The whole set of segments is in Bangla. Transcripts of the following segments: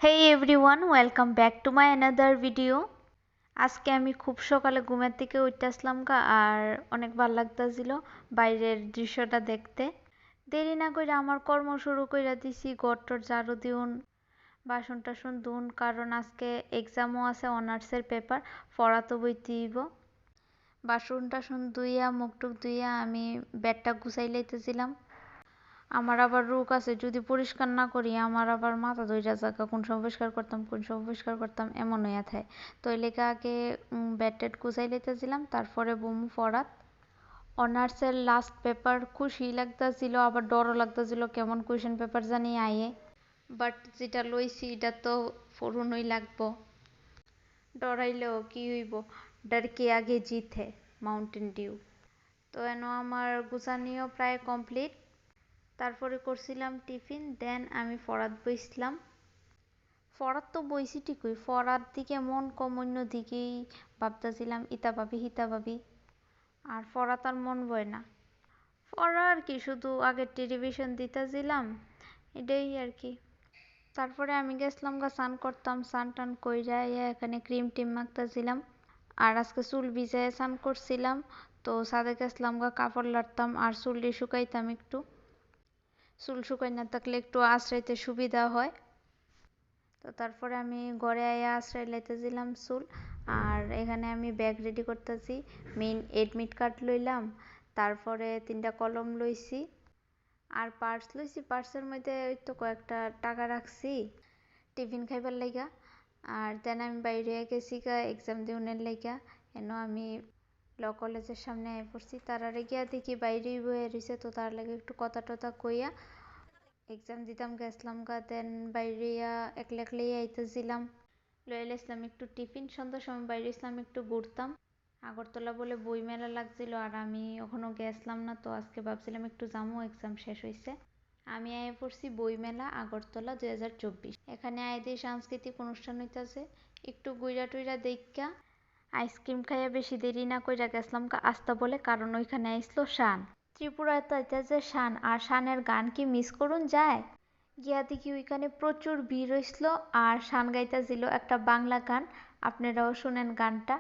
Hey everyone, welcome back to my another video. আজকে আমি খুব সকালে ঘুমের থেকে উঠতে আসলাম আর অনেক ভালো লাগতেছিল বাইরের দৃশ্যটা দেখতে। দেরি না করে আমার কর্ম শুরু করে দিছি, ঘরটর ঝাড়ু দিউন, বাসন টাসন ধুন, কারণ আজকে এক্সামও আছে, অনার্সের পেপার, পড়া তো বইতেইব। বাসন টাসন ধুইয়া মুখ টুক ধুইয়া আমি বেডটা গুছাই লাইতেছিলাম। আমার আবার রোগ আছে, যদি পরিষ্কার না করি আমার আবার মাথা ধইরা যাকা, কোন সময় পরিষ্কার করতাম এমন হইয়া থাকে। তো এই লেগে আগে বেড টেড গুছাই লইতেছিলাম, তারপরে বমু পড়াত। অনার্সের লাস্ট পেপার, খুশি লাগতেছিল আবার ডরও লাগতেছিল কেমন কোয়েশ্চেন পেপার জানি আইয়ে, বাট যেটা লইছি এটা তো পড়ুনই লাগবো। ডরাইলেও কি হইব, ডর কে আগে জিত হে, মাউন্টেন ডিউ। তো এন আমার গুছানিও প্রায় কমপ্লিট। তারপরে করছিলাম টিফিন, দেন আমি ফরাত বইছিলাম। ফরাত তো বইছি ঠিকই, ফরাত দিকে মন কম অন্য দিকেই ভাবতেছিলাম, ইতা ভাবি হিতা ভাবি, আর ফরাত আর মন বয় না। পড়া আর কি, শুধু আগে টেলিভিশন দিতেছিলাম, এটাই আর কি। তারপরে আমি গেছিলাম স্নান করতাম, স্নান টান কইরা এখানে ক্রিম টিম মাখতেছিলাম। আর আজকে চুল ভিজায় স্নান করছিলাম, তো ছাদে গেছিলাম কাপড় লাড়তাম আর চুলটি শুকাইতাম একটু। চুল শুকাই না থাকলে একটু আঁচড়াইতে সুবিধা হয়। তো তারপরে আমি ঘরে আয়া আঁচড়াই লাইতেছিলাম চুল। আর এখানে আমি ব্যাগ রেডি করতেছি, মেইন এডমিট কার্ড লইলাম, তারপরে 3টা কলম লইছি আর পার্স লইছি। পার্সের মধ্যে ওই তো কয়েকটা টাকা রাখছি টিফিন খাইবার লাইগা। আর দেন আমি বাইরে গেছি এক্সাম দিউনের লাইগা। এনো আমি ল কলেজের সামনে আয় পড়ছি, তারারে গিয়া দেখি বাইরেই বয়ে রয়েছে, তো তার লাগে একটু কথা টথা কইয়া এক্সাম দিতাম গেছিলাম দেন বাইরে একলা একলাই আইতেছিলাম, লইয়া ইসলাম একটু টিফিন। সন্ধ্যার সময় বাইরে ইসলাম একটু ঘুরতাম, আগরতলা বলে বই মেলা লাগছিল আর আমি ওখানে গেছিলাম না, তো আজকে ভাবছিলাম একটু যামো, এক্সাম শেষ হয়েছে। আমি আয় পড়ছি বই মেলা আগরতলা 2024। এখানে আয় দিয়ে সাংস্কৃতিক অনুষ্ঠান হইতেছে, একটু গুইরা টুইরা দেখা আইসক্রিম খাইয়া বেশি দেরি না কইরা গেছিলাম আস্তা বলে, কারণ ওইখানে আইসলো শান। ত্রিপুরায় তো আইতাছে শান, আর শানের গান কি মিস করুন যায়? গিয়া দেখি ওইখানে প্রচুর ভিড় হইছিল আর শান গাইতেছিল একটা বাংলা গান, আপনারাও শুনেন গানটা।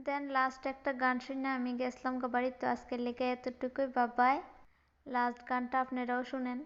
দেন লাস্ট একটা গান শুনে আমি গেছিলাম বাড়ি। তো আজকের লেগে এতটুকুই, বাবাই। লাস্ট গানটা আপনারাও শুনেন।